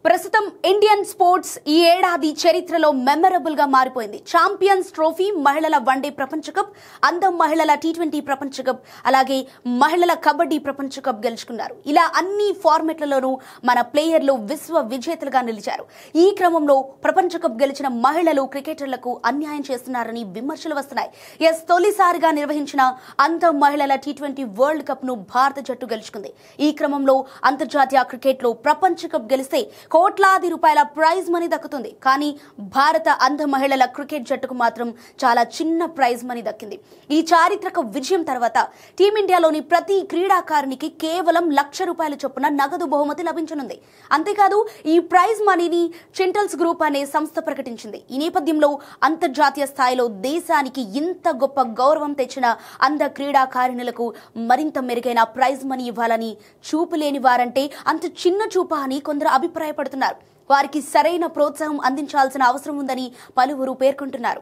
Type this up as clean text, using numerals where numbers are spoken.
ప్రస్తుతం Indian sports ఈ ఏడాది చరిత్రలో మెమరబుల్ గా మారిపోయింది. ఛాంపియన్స్ ట్రోఫీ, మహిళల వన్డే ప్రపంచ కప్, అందం మహిళల టీ20 ప్రపంచ కప్, అలాగే మహిళల కబడ్డీ ప్రపంచ కప్ గెలుచుకున్నారు. ఇలా అన్ని ఫార్మాట్లలోనూ మన ప్లేయర్లు విశ్వ విజేతలుగా నిలిచారు. ఈ క్రమంలో ప్రపంచ కప్ గెలిచిన మహిళలు క్రికెటర్లకు అన్యాయం చేస్తున్నారని విమర్శలు వస్తున్నాయి. తొలిసారిగా నిర్వహించిన అందం మహిళల టీ20 వరల్డ్ కప్ ను భారత జట్టు గెలుచుకుంది. ఈ క్రమంలో అంతర్జాతీయ క్రికెట్ లో ప్రపంచ కప్ గెలిస్తే కోట్లాది రూపాయల ప్రైజ్ మనీ దక్కుతుంది. కానీ భారత అంధ మహిళల క్రికెట్ జట్టుకు మాత్రం చాలా చిన్న ప్రైజ్ మనీ దక్కింది. ఈ చారిత్రక విజయం తర్వాత టీమిండియాలోని ప్రతి క్రీడాకారునికి కేవలం ₹1,00,000 చొప్పున నగదు బహుమతి లభించనుంది. అంతేకాదు ఈ ప్రైజ్ మనీని చింటల్స్ గ్రూప్ అనే సంస్థ ప్రకటించింది. ఈ నేపథ్యంలో అంతర్జాతీయ స్థాయిలో దేశానికి ఇంత గొప్ప గౌరవం తెచ్చిన అంధ క్రీడాకారిణులకు మరింత మెరుగైన ప్రైజ్ మనీ ఇవ్వాలని, చూపులేని వారంటే అంత చిన్న చూపా అని కొందరు అభిప్రాయపడుతున్నారు. వారికి సరైన ప్రోత్సాహం అందించాల్సిన అవసరం ఉందని పలువురు పేర్కొంటున్నారు.